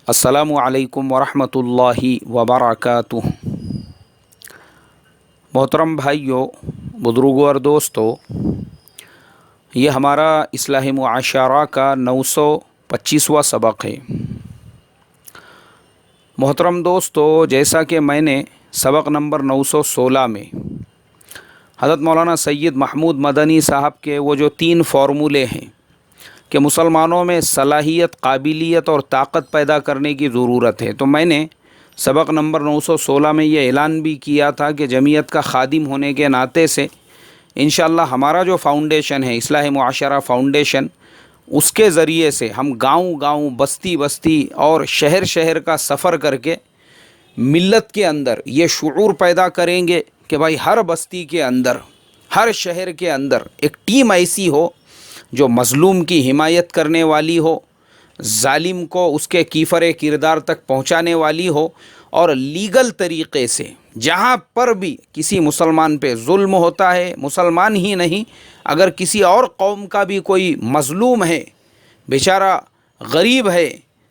السلام علیکم ورحمۃ اللہ وبرکاتہ۔ محترم بھائیوں، بزرگوں اور دوستوں، یہ ہمارا اصلاح معاشرہ کا 925واں سبق ہے۔ محترم دوستو، جیسا کہ میں نے سبق نمبر 916 میں حضرت مولانا سید محمود مدنی صاحب کے وہ جو 3 فارمولے ہیں کہ مسلمانوں میں صلاحیت، قابلیت اور طاقت پیدا کرنے کی ضرورت ہے، تو میں نے سبق نمبر 916 میں یہ اعلان بھی کیا تھا کہ جمعیت کا خادم ہونے کے ناطے سے انشاءاللہ ہمارا جو فاؤنڈیشن ہے اصلاح معاشرہ فاؤنڈیشن، اس کے ذریعے سے ہم گاؤں گاؤں، بستی بستی اور شہر شہر کا سفر کر کے ملت کے اندر یہ شعور پیدا کریں گے کہ بھائی ہر بستی کے اندر، ہر شہر کے اندر ایک ٹیم ایسی ہو جو مظلوم کی حمایت کرنے والی ہو، ظالم کو اس کے کیفر کردار تک پہنچانے والی ہو، اور لیگل طریقے سے جہاں پر بھی کسی مسلمان پہ ظلم ہوتا ہے، مسلمان ہی نہیں، اگر کسی اور قوم کا بھی کوئی مظلوم ہے، بیچارہ غریب ہے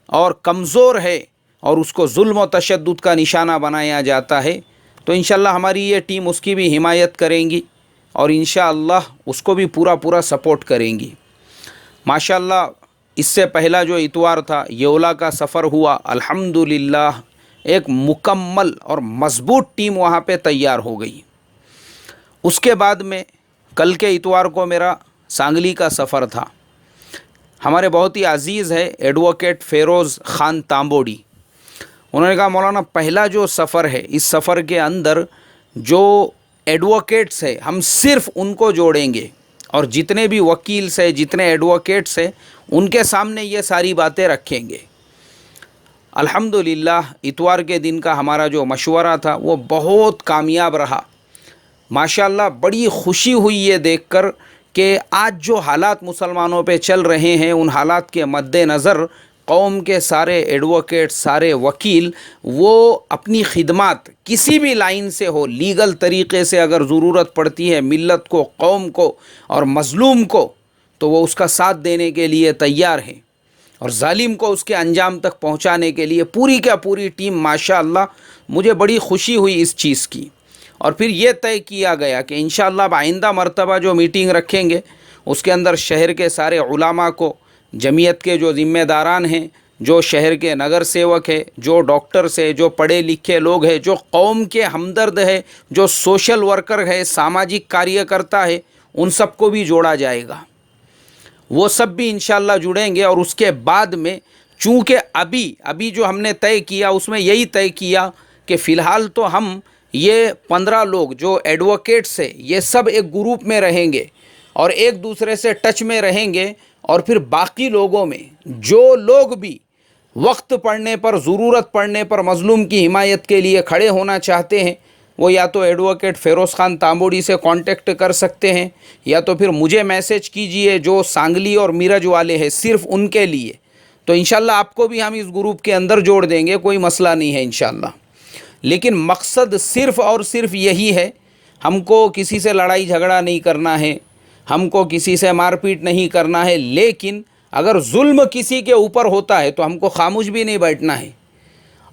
اور کمزور ہے اور اس کو ظلم و تشدد کا نشانہ بنایا جاتا ہے، تو انشاءاللہ ہماری یہ ٹیم اس کی بھی حمایت کریں گی اور انشاءاللہ اس کو بھی پورا سپورٹ کریں گی۔ ماشاءاللہ اس سے پہلا جو اتوار تھا یولا کا سفر ہوا، الحمدللہ ایک مکمل اور مضبوط ٹیم وہاں پہ تیار ہو گئی۔ اس کے بعد میں کل کے اتوار کو میرا سانگلی کا سفر تھا۔ ہمارے بہت ہی عزیز ہے ایڈوکیٹ فیروز خان تامبوڑی، انہوں نے کہا مولانا پہلا جو سفر ہے، اس سفر کے اندر جو ایڈوکیٹس ہے ہم صرف ان کو جوڑیں گے، اور جتنے بھی وکیلس ہیں، جتنے ایڈوکیٹس ہیں، ان کے سامنے یہ ساری باتیں رکھیں گے۔ الحمدللہ اتوار کے دن کا ہمارا جو مشورہ تھا وہ بہت کامیاب رہا۔ ماشاءاللہ بڑی خوشی ہوئی یہ دیکھ کر کہ آج جو حالات مسلمانوں پہ چل رہے ہیں، ان حالات کے مد نظر قوم کے سارے ایڈوکیٹ، سارے وکیل، وہ اپنی خدمات کسی بھی لائن سے ہو، لیگل طریقے سے اگر ضرورت پڑتی ہے ملت کو، قوم کو اور مظلوم کو، تو وہ اس کا ساتھ دینے کے لیے تیار ہیں، اور ظالم کو اس کے انجام تک پہنچانے کے لیے پوری کا پوری ٹیم۔ ماشاءاللہ مجھے بڑی خوشی ہوئی اس چیز کی، اور پھر یہ طے کیا گیا کہ انشاءاللہ آئندہ مرتبہ جو میٹنگ رکھیں گے اس کے اندر شہر کے سارے علماء کو، جمعیت کے جو ذمہ داران ہیں، جو شہر کے نگر سیوک ہے، جو ڈاکٹرز ہے، جو پڑھے لکھے لوگ ہیں، جو قوم کے ہمدرد ہے، جو سوشل ورکر ہے، ساماجک کاریہ کرتا ہے، ان سب کو بھی جوڑا جائے گا۔ وہ سب بھی انشاءاللہ جڑیں گے، اور اس کے بعد میں چونکہ ابھی جو ہم نے طے کیا اس میں یہی طے کیا کہ فی الحال تو ہم یہ 15 لوگ جو ایڈوکیٹس ہیں یہ سب ایک گروپ میں رہیں گے اور ایک دوسرے سے ٹچ میں رہیں گے، اور پھر باقی لوگوں میں جو لوگ بھی وقت پڑنے پر، ضرورت پڑنے پر مظلوم کی حمایت کے لیے کھڑے ہونا چاہتے ہیں، وہ یا تو ایڈوکیٹ فیروز خان تامبوڑی سے کانٹیکٹ کر سکتے ہیں، یا تو پھر مجھے میسج کیجئے جو سانگلی اور میرج والے ہیں صرف ان کے لیے، تو انشاءاللہ آپ کو بھی ہم اس گروپ کے اندر جوڑ دیں گے، کوئی مسئلہ نہیں ہے انشاءاللہ۔ لیکن مقصد صرف اور صرف یہی ہے، ہم کو کسی سے لڑائی جھگڑا نہیں کرنا ہے، ہم کو کسی سے مار پیٹ نہیں کرنا ہے، لیکن اگر ظلم کسی کے اوپر ہوتا ہے تو ہم کو خاموش بھی نہیں بیٹھنا ہے،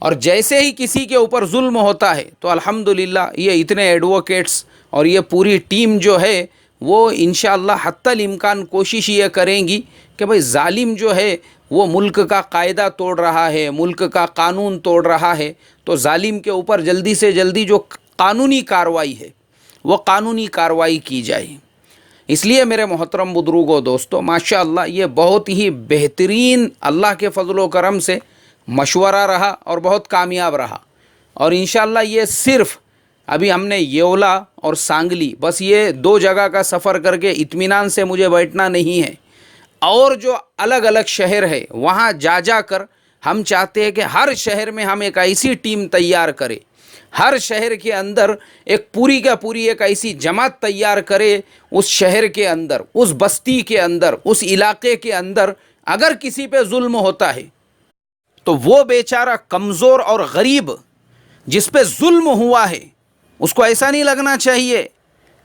اور جیسے ہی کسی کے اوپر ظلم ہوتا ہے تو الحمدللہ یہ اتنے ایڈوکیٹس اور یہ پوری ٹیم جو ہے وہ انشاءاللہ حتی الامکان کوشش یہ کریں گی کہ بھئی ظالم جو ہے وہ ملک کا قاعدہ توڑ رہا ہے، ملک کا قانون توڑ رہا ہے، تو ظالم کے اوپر جلدی سے جلدی جو قانونی کارروائی ہے وہ قانونی کارروائی کی جائے۔ اس لیے میرے محترم بزرگوں، دوستو، ماشاءاللہ یہ بہت ہی بہترین اللہ کے فضل و کرم سے مشورہ رہا اور بہت کامیاب رہا، اور انشاءاللہ یہ صرف ابھی ہم نے یولا اور سانگلی بس یہ 2 جگہ کا سفر کر کے اطمینان سے مجھے بیٹھنا نہیں ہے، اور جو الگ الگ شہر ہے وہاں جا کر ہم چاہتے ہیں کہ ہر شہر میں ہم ایک ایسی ٹیم تیار کریں، ہر شہر کے اندر ایک پوری کا پوری ایک ایسی جماعت تیار کرے، اس شہر کے اندر، اس بستی کے اندر، اس علاقے کے اندر اگر کسی پہ ظلم ہوتا ہے تو وہ بیچارہ کمزور اور غریب جس پہ ظلم ہوا ہے اس کو ایسا نہیں لگنا چاہیے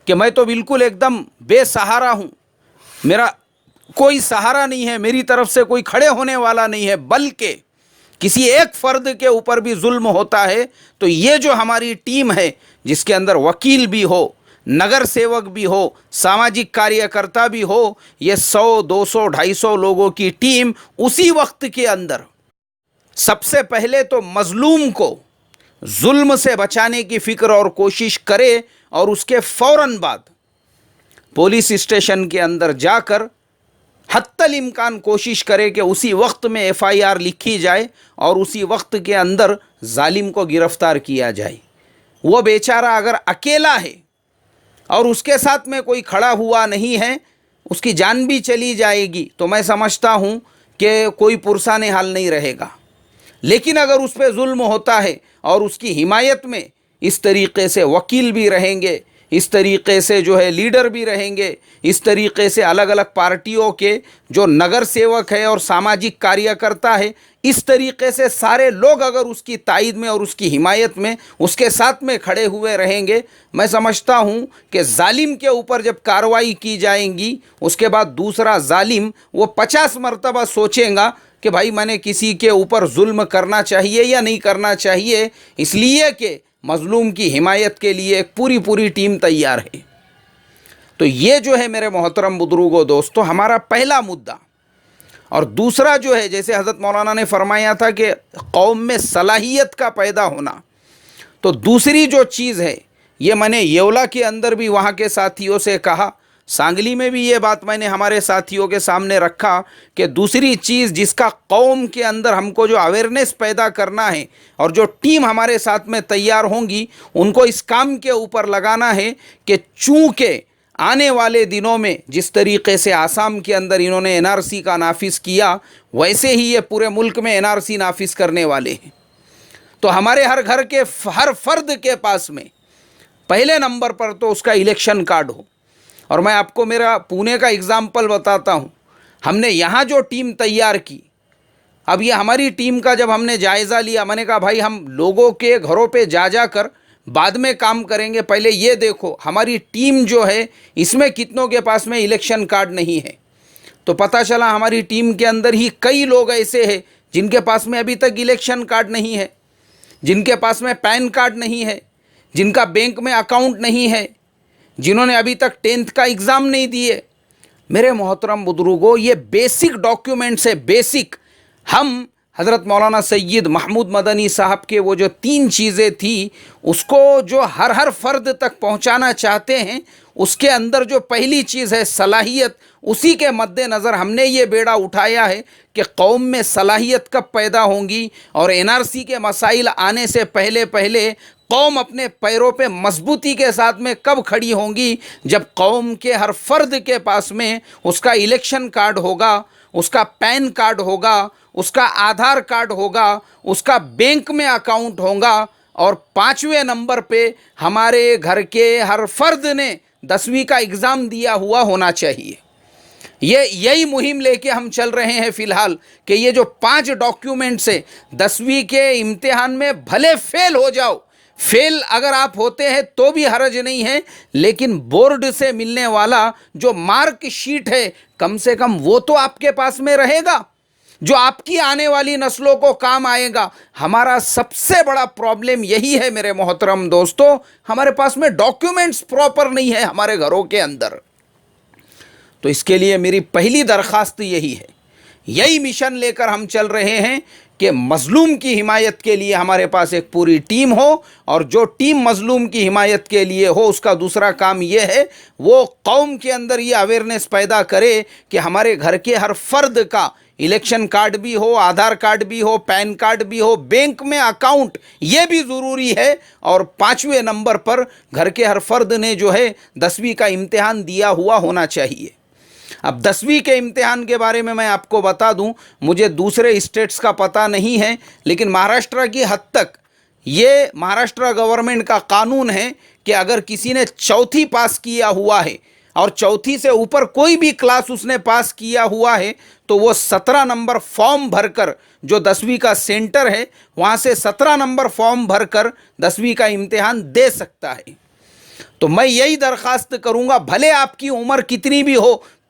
کہ میں تو بالکل ایک دم بے سہارا ہوں، میرا کوئی سہارا نہیں ہے، میری طرف سے کوئی کھڑے ہونے والا نہیں ہے، بلکہ کسی ایک فرد کے اوپر بھی ظلم ہوتا ہے تو یہ جو ہماری ٹیم ہے جس کے اندر وکیل بھی ہو، نگر سیوک بھی ہو، ساماجک کاریہ کرتا بھی ہو، یہ 100 200 250 لوگوں کی ٹیم اسی وقت کے اندر سب سے پہلے تو مظلوم کو ظلم سے بچانے کی فکر اور کوشش کرے، اور اس کے فوراً بعد پولیس اسٹیشن کے اندر جا کر حتی الامکان کوشش کرے کہ اسی وقت میں FIR لکھی جائے اور اسی وقت کے اندر ظالم کو گرفتار کیا جائے۔ وہ بیچارہ اگر اکیلا ہے اور اس کے ساتھ میں کوئی کھڑا ہوا نہیں ہے، اس کی جان بھی چلی جائے گی تو میں سمجھتا ہوں کہ کوئی پرسان حال نہیں رہے گا۔ لیکن اگر اس پہ ظلم ہوتا ہے اور اس کی حمایت میں اس طریقے سے وکیل بھی رہیں گے، اس طریقے سے جو ہے لیڈر بھی رہیں گے، اس طریقے سے الگ الگ پارٹیوں کے جو نگر سیوک ہے اور ساماجک کاریہ کرتا ہے، اس طریقے سے سارے لوگ اگر اس کی تائید میں اور اس کی حمایت میں اس کے ساتھ میں کھڑے ہوئے رہیں گے، میں سمجھتا ہوں کہ ظالم کے اوپر جب کارروائی کی جائیں گی، اس کے بعد دوسرا ظالم وہ 50 مرتبہ سوچیں گا کہ بھائی میں نے کسی کے اوپر ظلم کرنا چاہیے یا نہیں کرنا چاہیے، اس لیے کہ مظلوم کی حمایت کے لیے ایک پوری ٹیم تیار ہے۔ تو یہ جو ہے میرے محترم بزرگوں دوستو ہمارا پہلا مدعا۔ اور دوسرا جو ہے، جیسے حضرت مولانا نے فرمایا تھا کہ قوم میں صلاحیت کا پیدا ہونا، تو دوسری جو چیز ہے یہ میں نے یولا کے اندر بھی وہاں کے ساتھیوں سے کہا، سانگلی میں بھی یہ بات میں نے ہمارے ساتھیوں کے سامنے رکھا کہ دوسری چیز جس کا قوم کے اندر ہم کو جو اویئرنیس پیدا کرنا ہے اور جو ٹیم ہمارے ساتھ میں تیار ہوں گی ان کو اس کام کے اوپر لگانا ہے کہ چونکہ آنے والے دنوں میں جس طریقے سے آسام کے اندر انہوں نے NRC کا نافذ کیا، ویسے ہی یہ پورے ملک میں NRC نافذ کرنے والے ہیں۔ تو ہمارے ہر گھر کے ہر فرد کے پاس میں پہلے نمبر پر تو اس کا الیکشن کارڈ ہو۔ اور میں آپ کو میرا پونے کا اگزامپل بتاتا ہوں، ہم نے یہاں جو ٹیم تیار کی، اب یہ ہماری ٹیم کا جب ہم نے جائزہ لیا، میں نے کہا بھائی ہم لوگوں کے گھروں پہ جا کر بعد میں کام کریں گے، پہلے یہ دیکھو ہماری ٹیم جو ہے اس میں کتنوں کے پاس میں الیکشن کارڈ نہیں ہے۔ تو پتہ چلا ہماری ٹیم کے اندر ہی کئی لوگ ایسے ہیں جن کے پاس میں ابھی تک الیکشن کارڈ نہیں ہے، جن کے پاس میں پین کارڈ نہیں ہے، جن کا بینک میں اکاؤنٹ نہیں ہے، جنہوں نے ابھی تک 10th کا ایگزام نہیں دیے۔ میرے محترم بزرگوں، یہ بیسک ڈاکیومنٹس ہے، بیسک۔ ہم حضرت مولانا سید محمود مدنی صاحب کے وہ جو 3 چیزیں تھی اس کو جو ہر فرد تک پہنچانا چاہتے ہیں، اس کے اندر جو پہلی چیز ہے صلاحیت، اسی کے مد نظر ہم نے یہ بیڑا اٹھایا ہے کہ قوم میں صلاحیت کب پیدا ہوں گی اور NRC کے مسائل آنے سے پہلے قوم اپنے پیروں پہ مضبوطی کے ساتھ میں کب کھڑی ہوں گی، جب قوم کے ہر فرد کے پاس میں اس کا الیکشن کارڈ ہوگا، اس کا پین کارڈ ہوگا، اس کا آدھار کارڈ ہوگا، اس کا بینک میں اکاؤنٹ ہوگا، اور 5ویں نمبر پہ ہمارے گھر کے ہر فرد نے 10ویں کا ایگزام دیا ہوا ہونا چاہیے۔ یہی مہم لے کے ہم چل رہے ہیں فی الحال کہ یہ جو 5 ڈاکیومنٹس ہیں، 10ویں کے امتحان میں بھلے فیل ہو جاؤ، فیل اگر آپ ہوتے ہیں تو بھی حرج نہیں ہے، لیکن بورڈ سے ملنے والا جو مارک شیٹ ہے کم سے کم وہ تو آپ کے پاس میں رہے گا، جو آپ کی آنے والی نسلوں کو کام آئے گا۔ ہمارا سب سے بڑا پرابلم یہی ہے میرے محترم دوستو، ہمارے پاس میں ڈاکیومنٹس پراپر نہیں ہے ہمارے گھروں کے اندر۔ تو اس کے لیے میری پہلی درخواست یہی ہے، یہی مشن لے کر ہم چل رہے ہیں کہ مظلوم کی حمایت کے لیے ہمارے پاس ایک پوری ٹیم ہو، اور جو ٹیم مظلوم کی حمایت کے لیے ہو اس کا دوسرا کام یہ ہے وہ قوم کے اندر یہ اویئرنیس پیدا کرے کہ ہمارے گھر کے ہر فرد کا الیکشن کارڈ بھی ہو، آدھار کارڈ بھی ہو، پین کارڈ بھی ہو، بینک میں اکاؤنٹ یہ بھی ضروری ہے، اور 5ویں نمبر پر گھر کے ہر فرد نے جو ہے 10ویں کا امتحان دیا ہوا ہونا چاہیے۔ اب 10ویں کے امتحان کے بارے میں آپ کو بتا دوں، مجھے دوسرے اسٹیٹس کا پتہ نہیں ہے، لیکن مہاراشٹر کی حد تک یہ مہاراشٹر گورنمنٹ کا قانون ہے کہ اگر کسی نے 4تھی پاس کیا ہوا ہے اور 4تھی سے اوپر کوئی بھی کلاس اس نے پاس کیا ہوا ہے تو وہ 17 نمبر فارم بھر کر، جو 10ویں کا سینٹر ہے وہاں سے 17 نمبر فارم بھر کر 10ویں کا امتحان دے سکتا ہے۔ تو میں یہی درخواست کروں گا، بھلے آپ کی عمر کتنی بھی ہو،